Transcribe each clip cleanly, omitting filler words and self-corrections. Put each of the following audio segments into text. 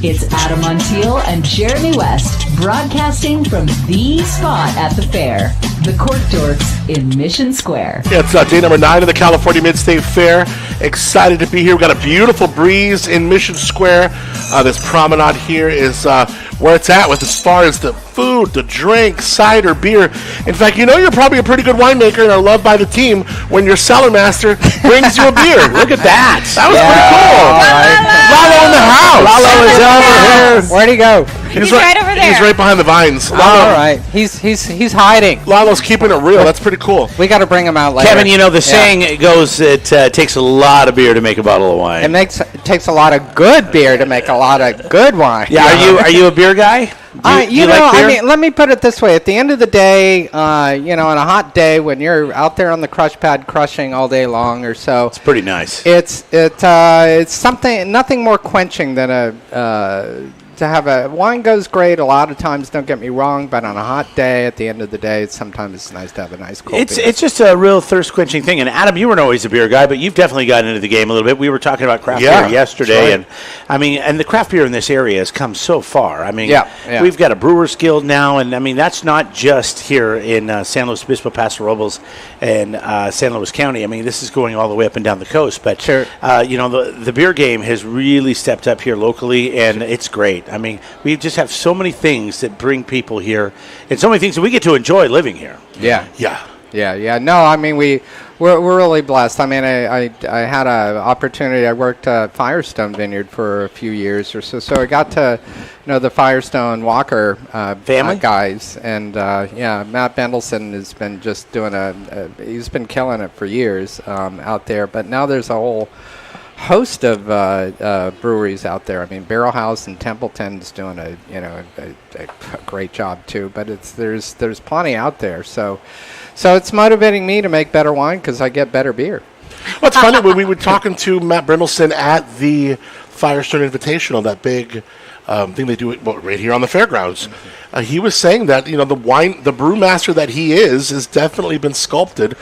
It's Adam Montiel and Jeremy West, broadcasting from the spot at the fair, the Cork Dorks in Mission Square. Yeah, it's day number 9 of the California Mid-State Fair. Excited to be here. We've got a beautiful breeze in Mission Square. This promenade here is where it's at with as far as the food, the drink, cider, beer. In fact, you know you're probably a pretty good winemaker and are loved by the team when your cellar master brings you a beer. Look at that. That was pretty cool. Right. Lalo in the house. Lalo is over here. Where'd he go? He's right over there. He's right behind the vines. Lalo, all right. He's hiding. Lalo's keeping it real. That's pretty cool. We got to bring him out later. Kevin, you know the saying goes, it takes a lot of beer to make a bottle of wine. It takes a lot of good beer to make a lot of good wine. Yeah. Are you a beer guy? Like beer? I mean, let me put it this way. At the end of the day, on a hot day when you're out there on the crush pad crushing all day long or so, it's pretty nice. It's nothing more quenching than to have a wine goes great a lot of times, don't get me wrong, but on a hot day, at the end of the day, sometimes it's nice to have a nice cold beer. It's just a real thirst-quenching thing. And Adam, you weren't always a beer guy, but you've definitely gotten into the game a little bit. We were talking about craft beer yesterday, right. and the craft beer in this area has come so far. I mean, we've got a Brewers Guild now, and I mean that's not just here in San Luis Obispo, Paso Robles, and San Luis County. I mean, this is going all the way up and down the coast. But the beer game has really stepped up here locally, and it's great. I mean, we just have so many things that bring people here, and so many things that we get to enjoy living here. Yeah. No, I mean we're really blessed. I mean, I had an opportunity. I worked at Firestone Vineyard for a few years or so I got to know the Firestone Walker family guys, and Matt Bendelson has been just doing he's been killing it for years out there. But now there's a whole host of breweries out there. I mean, Barrel House in Templeton's doing a great job too. But there's plenty out there. So it's motivating me to make better wine because I get better beer. Well, it's funny when we were talking to Matt Brendelson at the Firestone Invitational, that big thing they do right here on the fairgrounds. He was saying that the brewmaster that he is definitely been sculpted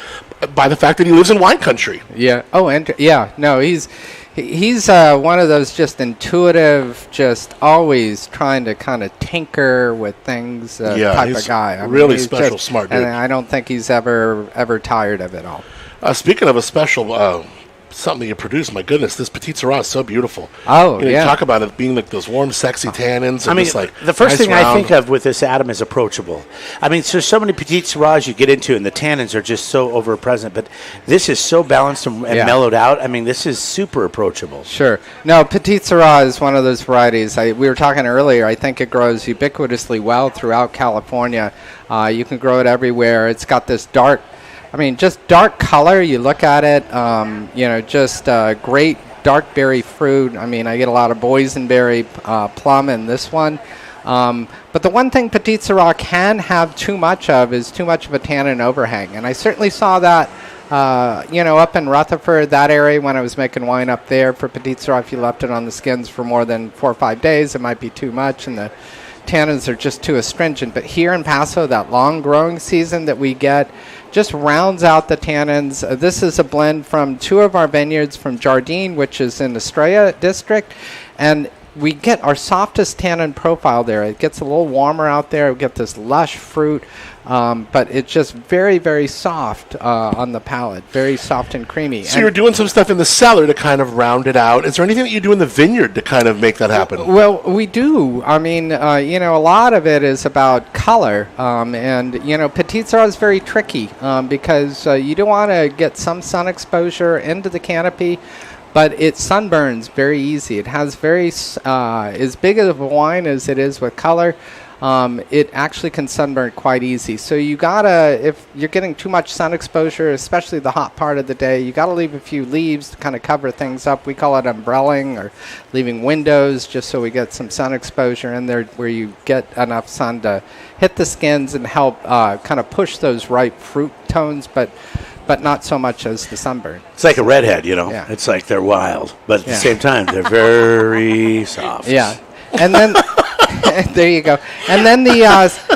by the fact that he lives in wine country. Yeah. Oh, and no, he's one of those just intuitive, just always trying to kind of tinker with things type of guy. I really mean, special, smart dude. And I don't think he's ever tired of it all. Speaking of a special something you produce, my goodness, this Petite Sirah is so beautiful. Oh, you talk about it being like those warm, sexy tannins. I mean, the first thing I think of with this, Adam, is approachable. I mean, there's so many Petite Sirahs you get into, and the tannins are just so over-present, but this is so balanced and mellowed out. I mean, this is super approachable. Sure. No, Petite Sirah is one of those varieties. We were talking earlier, I think it grows ubiquitously well throughout California. You can grow it everywhere. It's got this dark color. You look at it, just great dark berry fruit. I mean, I get a lot of boysenberry plum in this one. But the one thing Petite Sirah can have too much of is too much of a tannin overhang. And I certainly saw that, up in Rutherford, that area, when I was making wine up there for Petite Sirah. If you left it on the skins for more than 4 or 5 days, it might be too much, and the tannins are just too astringent. But here in Paso, that long growing season that we get just rounds out the tannins. This is a blend from 2 of our vineyards from Jardine, which is in Estrella District, and we get our softest tannin profile there. It gets a little warmer out there. We get this lush fruit, but it's just very, very soft on the palate, very soft and creamy. So you're doing some stuff in the cellar to kind of round it out. Is there anything that you do in the vineyard to kind of make that happen? Well, we do. I mean, a lot of it is about color, and Petite Sirah is very tricky because you do want to get some sun exposure into the canopy, but it sunburns very easy. It has as big of a wine as it is with color. It actually can sunburn quite easy. So you gotta, if you're getting too much sun exposure, especially the hot part of the day, you gotta leave a few leaves to kind of cover things up. We call it umbrelling, or leaving windows just so we get some sun exposure in there where you get enough sun to hit the skins and help kind of push those ripe fruit tones, but not so much as the sunburn. It's like a redhead, Yeah. It's like they're wild, but at the same time, they're very soft. Yeah. And then, there you go. And then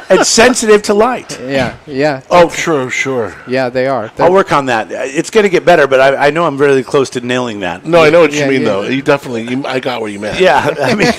and sensitive to light. Yeah. Oh, sure. Yeah, they are. I'll work on that. It's going to get better, but I know I'm really close to nailing that. No, I know what you mean, though. You definitely, I got where you meant. Yeah, I mean,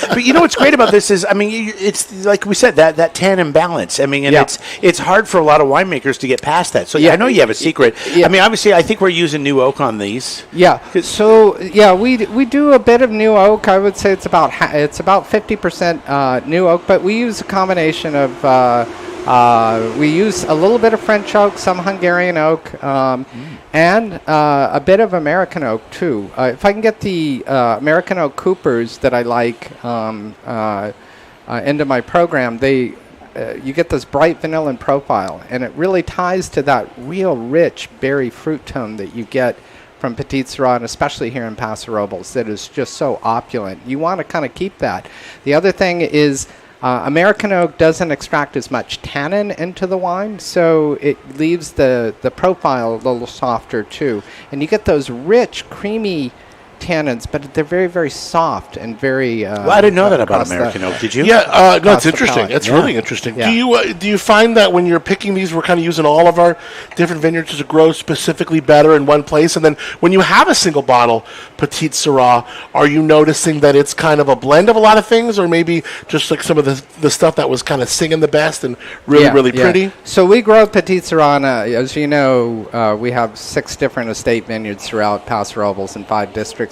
but you know what's great about this is, I mean, it's like we said, that tannin balance. I mean, and it's hard for a lot of winemakers to get past that. So I know you have a secret. I mean, obviously, I think we're using new oak on these. Yeah. So we do a bit of new oak. I would say it's about 50% new oak, but we use a combination of we use a little bit of French oak, some Hungarian oak, and a bit of American oak too. If I can get the American oak Coopers that I like into my program, you get this bright vanillin profile, and it really ties to that real rich berry fruit tone that you get from Petite Sirah, and especially here in Paso Robles, that is just so opulent. You want to kind of keep that. The other thing is American oak doesn't extract as much tannin into the wine, so it leaves the profile a little softer too. And you get those rich, creamy tannins, but they're very, very soft and very. Well, I didn't know that about American oak. Did you? Yeah, no, it's interesting. It's really interesting. Yeah. Do you find that when you're picking these, we're kind of using all of our different vineyards to grow specifically better in one place, and then when you have a single bottle Petite Sirah, are you noticing that it's kind of a blend of a lot of things, or maybe just like some of the stuff that was kind of singing the best and really pretty? So we grow Petite Sirah, as you know, we have 6 different estate vineyards throughout Paso Robles in 5 districts.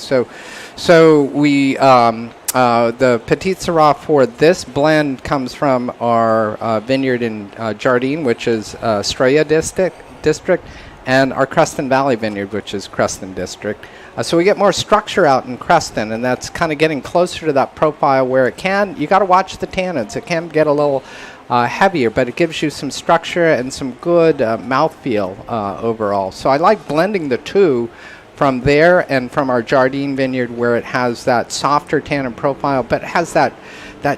So we the Petite Sirah for this blend comes from our vineyard in Jardine, which is Estrella district, and our Creston Valley vineyard, which is Creston district. So we get more structure out in Creston, and that's kind of getting closer to that profile where you got to watch the tannins. It can get a little heavier, but it gives you some structure and some good mouthfeel overall. So I like blending the two from there and from our Jardine vineyard, where it has that softer tannin profile, but it has that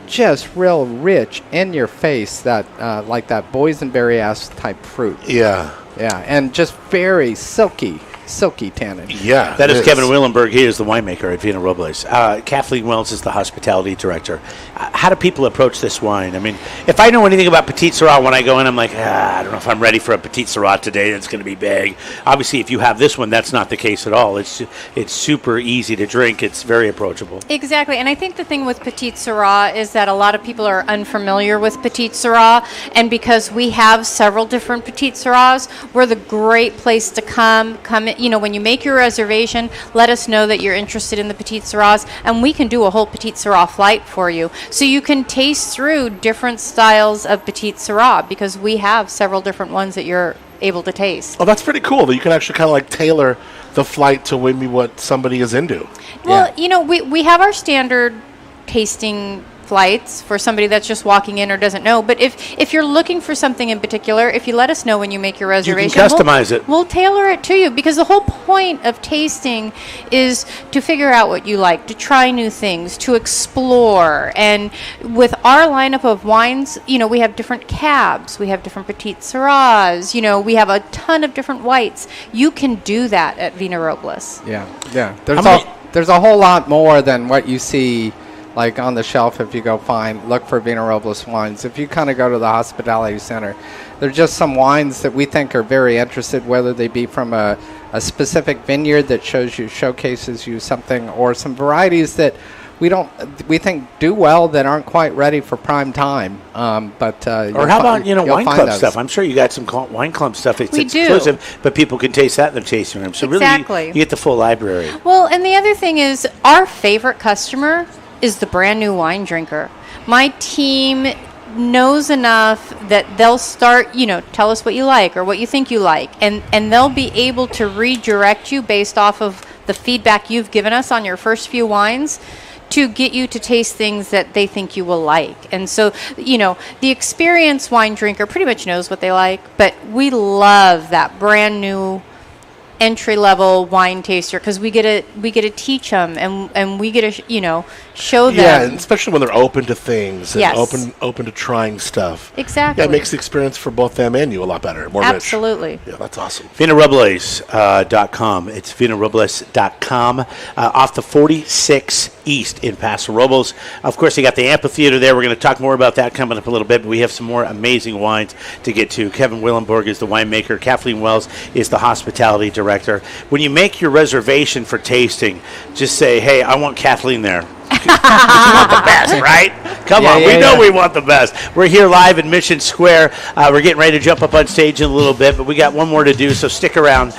just real rich in your face, that like that boysenberry-esque type fruit. Yeah, and just very silky tannin. Yeah, that is Kevin Willenberg. He is the winemaker at Vina Robles. Kathleen Wells is the hospitality director. How do people approach this wine? I mean, if I know anything about Petite Sirah, when I go in, I'm like, I don't know if I'm ready for a Petite Sirah today. That's going to be big. Obviously, if you have this one, that's not the case at all. It's super easy to drink. It's very approachable. Exactly, and I think the thing with Petite Sirah is that a lot of people are unfamiliar with Petite Sirah, and because we have several different Petite Sirahs, we're the great place to come in. You know, when you make your reservation, let us know that you're interested in the Petite Sirahs, and we can do a whole Petite Sirah flight for you. So you can taste through different styles of Petite Sirah, because we have several different ones that you're able to taste. Oh, that's pretty cool that you can actually kind of like tailor the flight to maybe what somebody is into. Well, you know, we have our standard tasting flights for somebody that's just walking in or doesn't know. But if you're looking for something in particular, if you let us know when you make your reservation, you can customize it. We'll tailor it to you, because the whole point of tasting is to figure out what you like, to try new things, to explore. And with our lineup of wines, you know, we have different cabs, we have different Petite Sirahs, you know, we have a ton of different whites. You can do that at Vina Robles. Yeah. There's a whole lot more than what you see like on the shelf. If you go look for Vina Robles wines. If you kind of go to the hospitality center, there's just some wines that we think are very interested, whether they be from a specific vineyard that showcases you something, or some varieties that we think do well that aren't quite ready for prime time. Or how about, wine club stuff? I'm sure you got some wine club stuff. It's exclusive, but people can taste that in their tasting room. So exactly. Really, you get the full library. Well, and the other thing is, our favorite customer is the brand new wine drinker. My team knows enough that they'll start, tell us what you like or what you think you like, and they'll be able to redirect you based off of the feedback you've given us on your first few wines to get you to taste things that they think you will like. And so, the experienced wine drinker pretty much knows what they like, but we love that brand new entry-level wine taster, because we get to teach them, and we get to show them. Yeah, and especially when they're open to things and yes. open to trying stuff. Exactly. Yeah, it makes the experience for both them and you a lot better, more Absolutely. rich. Yeah, that's awesome. VinaRobles.com. It's VinaRobles.com. Off the 46 East in Paso Robles. Of course, they got the amphitheater there. We're going to talk more about that coming up a little bit, but we have some more amazing wines to get to. Kevin Willenborg is the winemaker. Kathleen Wells is the hospitality director. When you make your reservation for tasting, just say, hey, I want Kathleen there. We want the best, right? Come on, we know we want the best. We're here live in Mission Square. We're getting ready to jump up on stage in a little bit, but we got one more to do, so stick around.